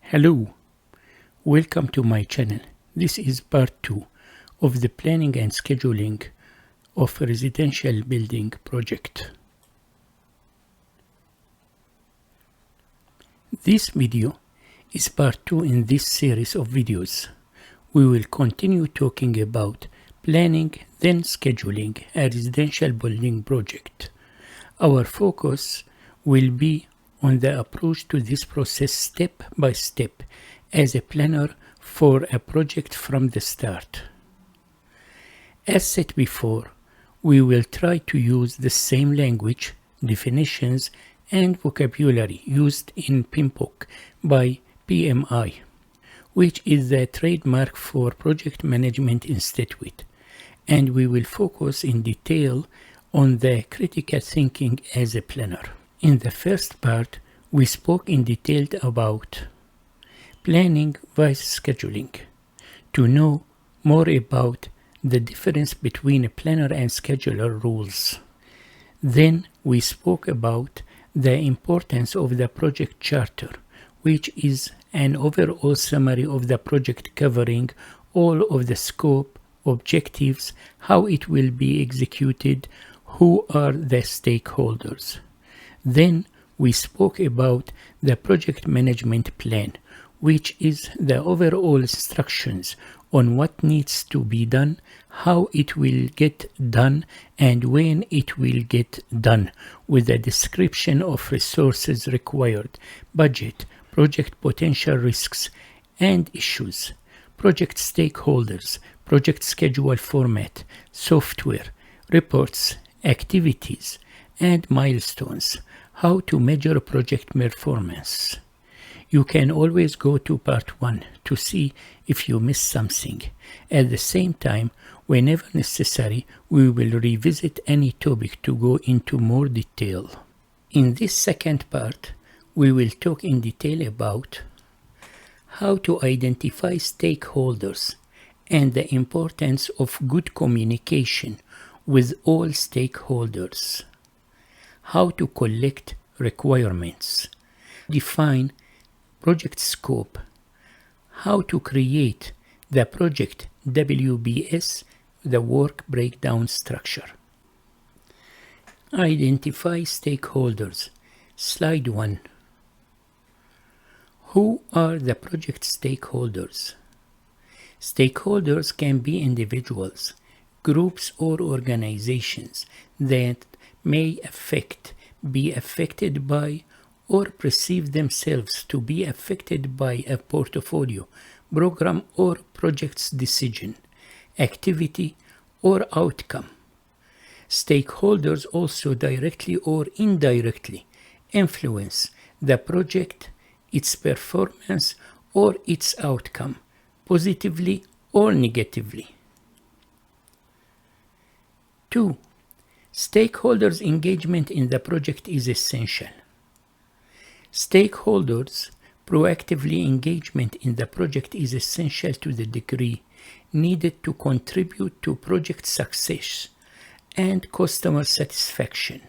Hello, welcome to my channel. This is part 2 of the planning and scheduling of a residential building project. This video is part 2 in this series of videos. We will continue talking about planning, then scheduling a residential building project. Our focus will be on the approach to this process step by step as a planner for a project from the start. As said before, we will try to use the same language, definitions, and vocabulary used in PMBOK by PMI, which is the trademark for Project Management Institute, and we will focus in detail on the critical thinking as a planner. In the first part, we spoke in detail about planning versus scheduling. To know more about the difference between a planner and scheduler rules. Then we spoke about the importance of the project charter, which is an overall summary of the project covering all of the scope, objectives, how it will be executed, who are the stakeholders. Then we spoke about the project management plan, which is the overall instructions on what needs to be done, how it will get done, and when it will get done, with a description of resources required, budget, project potential risks and issues, project stakeholders, project schedule format, software, reports, activities, and milestones, how to measure project performance. You can always go to part 1 to see if you missed something. At the same time, whenever necessary, we will revisit any topic to go into more detail. In this second part, we will talk in detail about how to identify stakeholders and the importance of good communication with all stakeholders, how to collect requirements, define project scope, how to create the project WBS, the work breakdown structure. Identify stakeholders. Slide 1. Who are the project stakeholders? Stakeholders can be individuals, groups, or organizations that may be affected by, or perceive themselves to be affected by a portfolio, program, or project's decision, activity, or outcome. Stakeholders also directly or indirectly influence the project, its performance, or its outcome, positively or negatively. 2. Stakeholders' engagement in the project is essential. Stakeholders' proactively engagement in the project is essential to the degree needed to contribute to project success and customer satisfaction.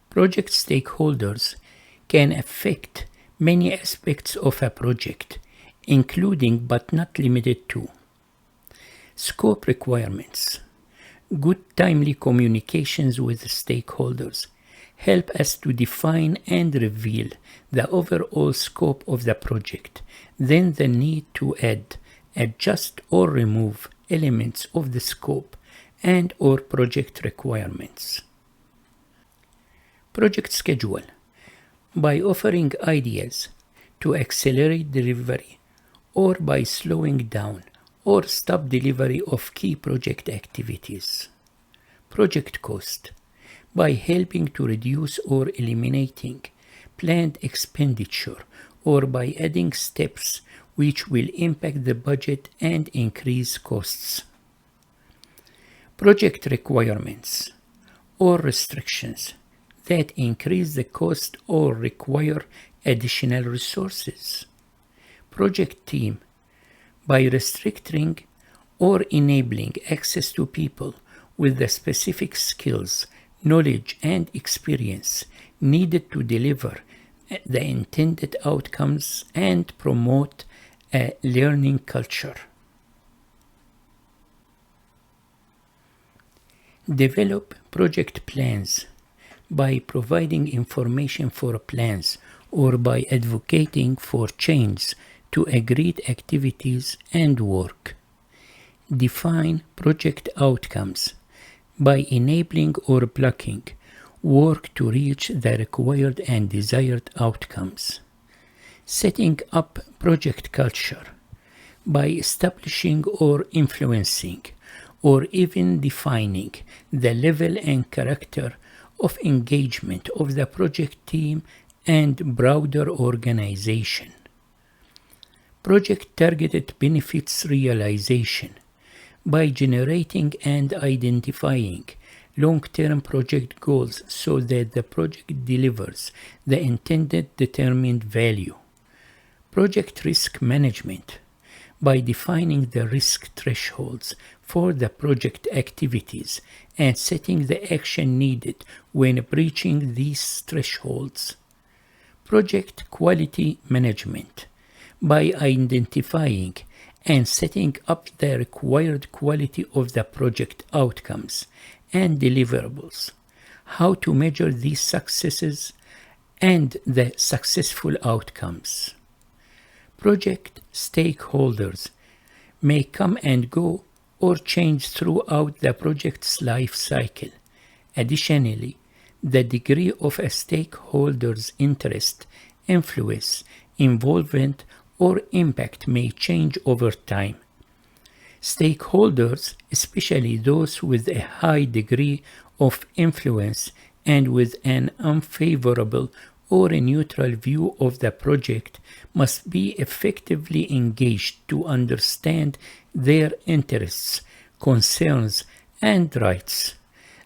Project stakeholders can affect many aspects of a project, including but not limited to scope requirements. Good timely communications with stakeholders help us to define and reveal the overall scope of the project, then the need to add, adjust, or remove elements of the scope and or project requirements. Project schedule. By offering ideas to accelerate delivery, or by slowing down or stop delivery of key project activities. Project cost. By helping to reduce or eliminating planned expenditure, or by adding steps which will impact the budget and increase costs. Project requirements or restrictions that increase the cost or require additional resources. Project team. By restricting or enabling access to people with the specific skills, knowledge, and experience needed to deliver the intended outcomes and promote a learning culture. Develop project plans by providing information for plans or by advocating for change to agreed activities and work. Define project outcomes by enabling or blocking work to reach the required and desired outcomes. Setting up project culture by establishing or influencing or even defining the level and character of engagement of the project team and broader organization. Project targeted benefits realization by generating and identifying long-term project goals so that the project delivers the intended determined value. Project risk management by defining the risk thresholds for the project activities and setting the action needed when breaching these thresholds. Project quality management by identifying and setting up the required quality of the project outcomes and deliverables, how to measure these successes and the successful outcomes. Project stakeholders may come and go or change throughout the project's life cycle. Additionally, the degree of a stakeholder's interest, influence, involvement, or impact may change over time. Stakeholders, especially those with a high degree of influence and with an unfavorable or a neutral view of the project, must be effectively engaged to understand their interests, concerns, and rights.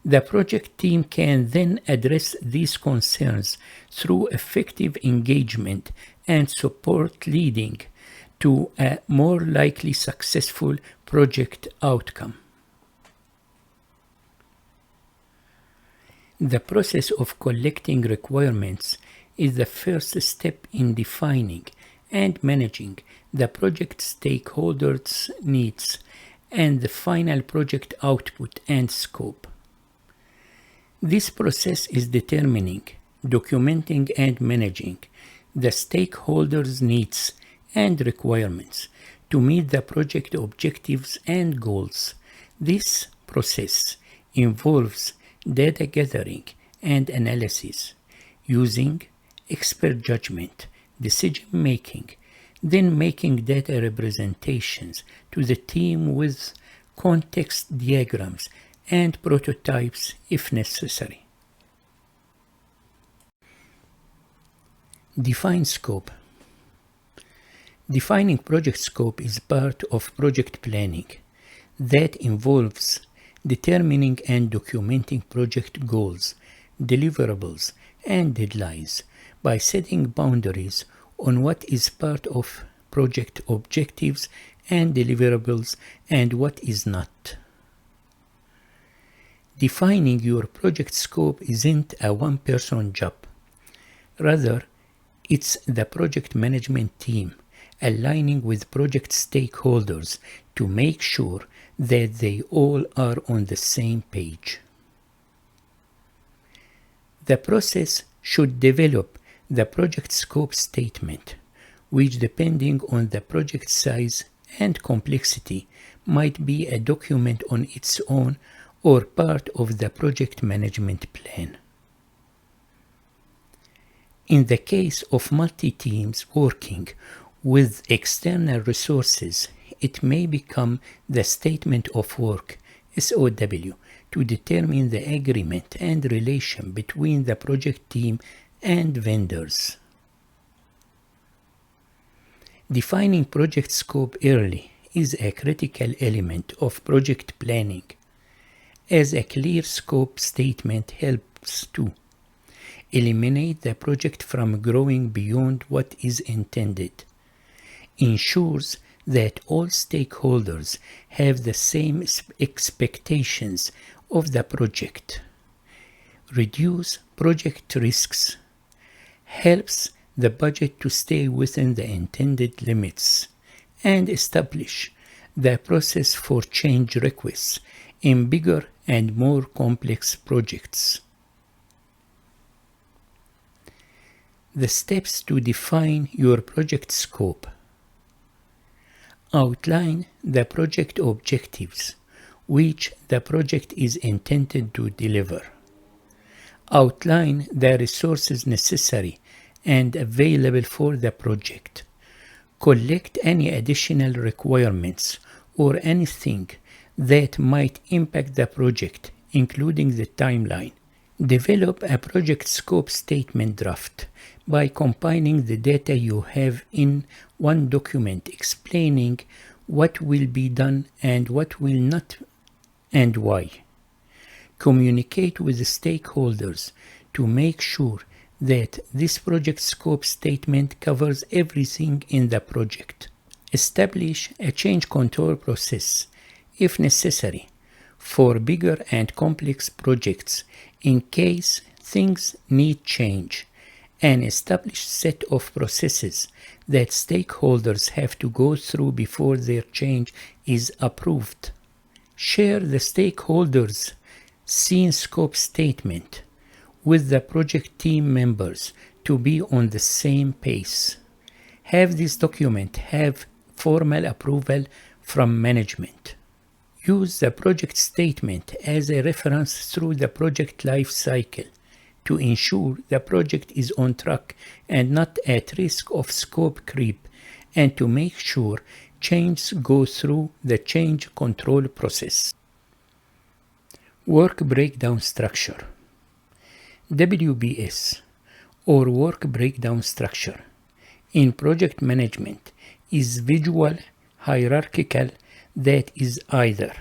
The project team can then address these concerns through effective engagement and support, leading to a more likely successful project outcome. The process of collecting requirements is the first step in defining and managing the project stakeholders' needs and the final project output and scope. This process is determining, documenting, and managing the stakeholders' needs and requirements to meet the project objectives and goals. This process involves data gathering and analysis, using expert judgment, decision making, then making data representations to the team with context diagrams and prototypes if necessary. Define scope. Defining project scope is part of project planning that involves determining and documenting project goals, deliverables, and deadlines by setting boundaries on what is part of project objectives and deliverables and what is not. Defining your project scope isn't a one-person job. Rather, it's the project management team aligning with project stakeholders to make sure that they all are on the same page. The process should develop the project scope statement, which, depending on the project size and complexity, might be a document on its own or part of the project management plan. In the case of multi-teams working with external resources, it may become the Statement of Work, SOW, to determine the agreement and relation between the project team and vendors. Defining project scope early is a critical element of project planning, as a clear scope statement helps to eliminate the project from growing beyond what is intended, ensures that all stakeholders have the same expectations of the project, reduce project risks, helps the budget to stay within the intended limits, and establish the process for change requests in bigger and more complex projects. The steps to define your project scope. Outline the project objectives which the project is intended to deliver. Outline the resources necessary and available for the project. Collect any additional requirements or anything that might impact the project, including the timeline. Develop a project scope statement draft by compiling the data you have in one document explaining what will be done and what will not and why. Communicate with the stakeholders to make sure that this project scope statement covers everything in the project. Establish a change control process, if necessary, for bigger and complex projects in case things need change. An established set of processes that stakeholders have to go through before their change is approved. Share the stakeholders' scene scope statement with the project team members to be on the same pace. Have this document have formal approval from management. Use the project statement as a reference through the project life cycle to ensure the project is on track and not at risk of scope creep, and to make sure changes go through the change control process. Work breakdown structure. WBS, or work breakdown structure, in project management is visual hierarchical that is either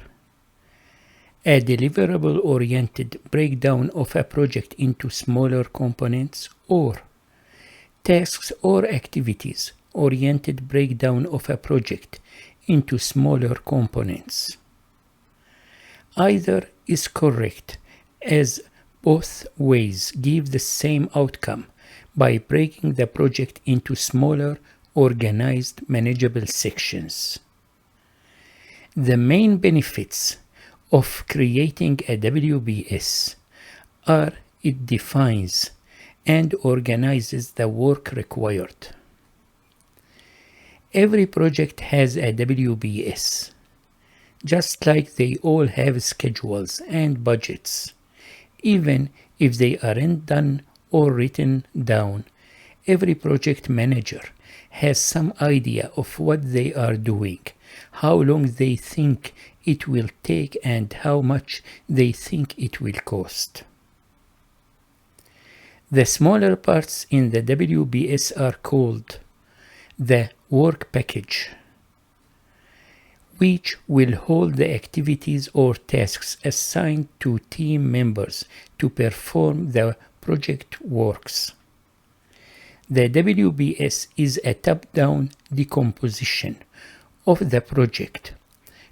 a deliverable-oriented breakdown of a project into smaller components, or tasks or activities-oriented breakdown of a project into smaller components. Either is correct, as both ways give the same outcome by breaking the project into smaller, organized, manageable sections. The main benefits of creating a WBS are it defines and organizes the work required. Every project has a WBS, just like they all have schedules and budgets. Even if they aren't done or written down, every project manager has some idea of what they are doing, how long they think it will take, and how much they think it will cost. The smaller parts in the WBS are called the work package, which will hold the activities or tasks assigned to team members to perform the project works. The WBS is a top-down decomposition of the project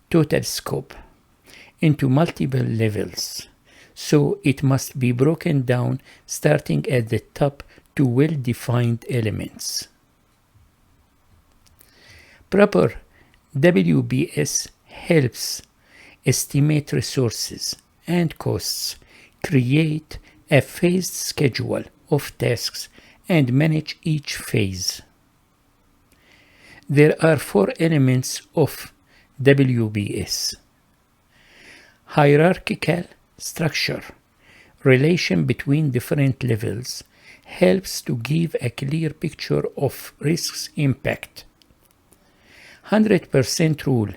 total scope into multiple levels, so it must be broken down starting at the top to well-defined elements. Proper WBS helps estimate resources and costs, create a phased schedule of tasks, and manage each phase. There are 4 elements of WBS: hierarchical structure, relation between different levels, helps to give a clear picture of risks impact. 100% rule,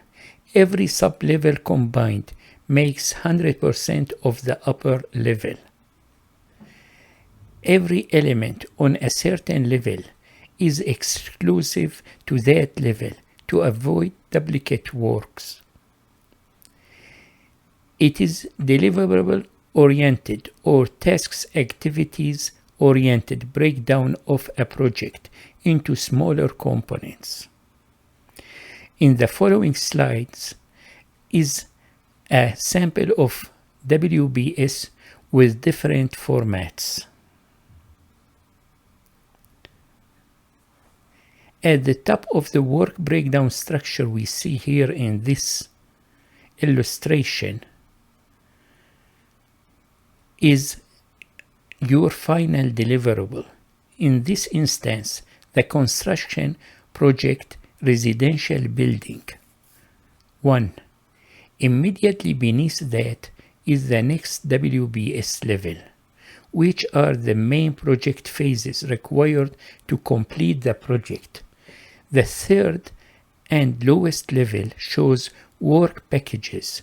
every sub-level combined makes 100% of the upper level. Every element on a certain level is exclusive to that level to avoid duplicate works. It is deliverable-oriented or tasks activities-oriented breakdown of a project into smaller components. In the following slides is a sample of WBS with different formats. At the top of the work breakdown structure we see here in this illustration is your final deliverable. In this instance, the construction project residential building. 1. Immediately beneath that is the next WBS level, which are the main project phases required to complete the project. The third and lowest level shows work packages.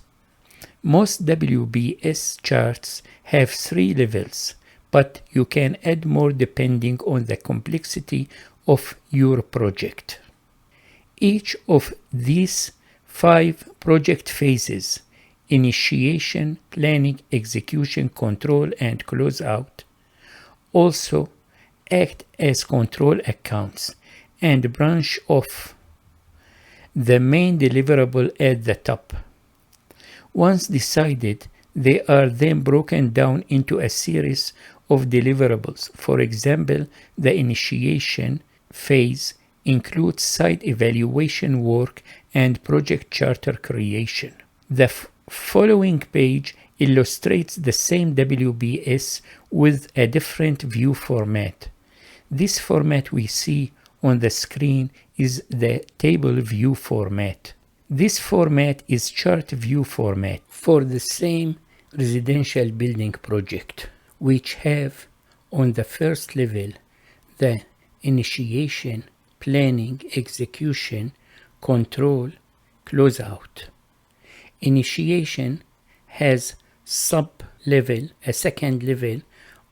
Most WBS charts have 3 levels, but you can add more depending on the complexity of your project. Each of these 5 project phases, initiation, planning, execution, control, and closeout, also act as control accounts and branch off the main deliverable at the top. Once decided, they are then broken down into a series of deliverables. For example, the initiation phase includes site evaluation work and project charter creation. The following page illustrates the same WBS with a different view format. This format we see on the screen is the table view format. This format is chart view format for the same residential building project, which have on the first level the initiation, planning, execution, control, closeout. Initiation has sub-level, a second level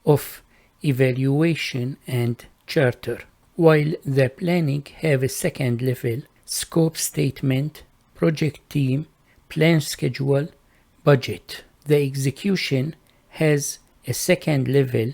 of evaluation and charter, while the planning have a second level, scope statement, project team, plan schedule, budget. The execution has a second level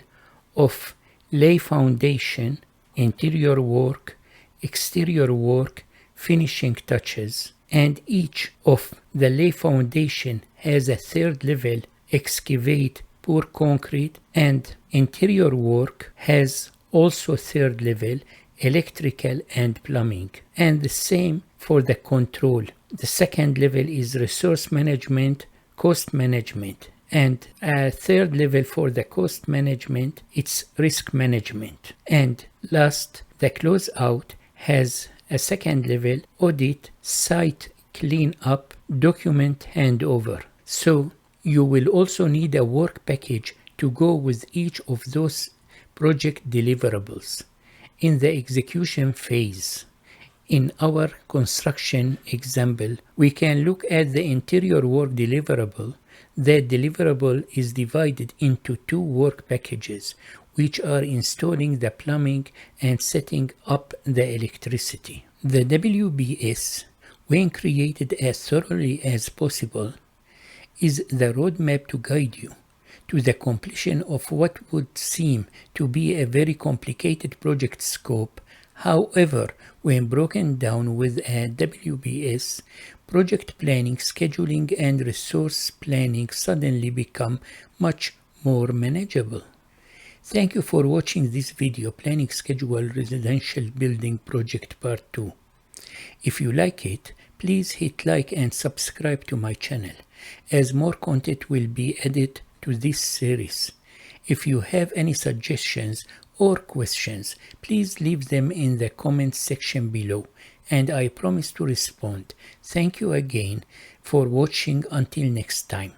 of lay foundation, interior work, exterior work, finishing touches, and each of the lay foundation has a third level, excavate, pour concrete, and interior work has also third level, electrical and plumbing. And the same for the control. The second level is resource management, cost management, and a third level for the cost management, it's risk management. And last, the closeout has a second level, audit, site cleanup, document handover. So you will also need a work package to go with each of those project deliverables. In the execution phase, in our construction example, we can look at the interior work deliverable. The deliverable is divided into 2 work packages, which are installing the plumbing and setting up the electricity. The WBS, when created as thoroughly as possible, is the roadmap to guide you to the completion of what would seem to be a very complicated project scope. However, when broken down with a WBS, project planning, scheduling, and resource planning suddenly become much more manageable. Thank you for watching this video, Planning Schedule Residential Building Project Part 2. If you like it, please hit like and subscribe to my channel, as more content will be added to this series. If you have any suggestions or questions, please leave them in the comments section below, and I promise to respond. Thank you again for watching. Until next time.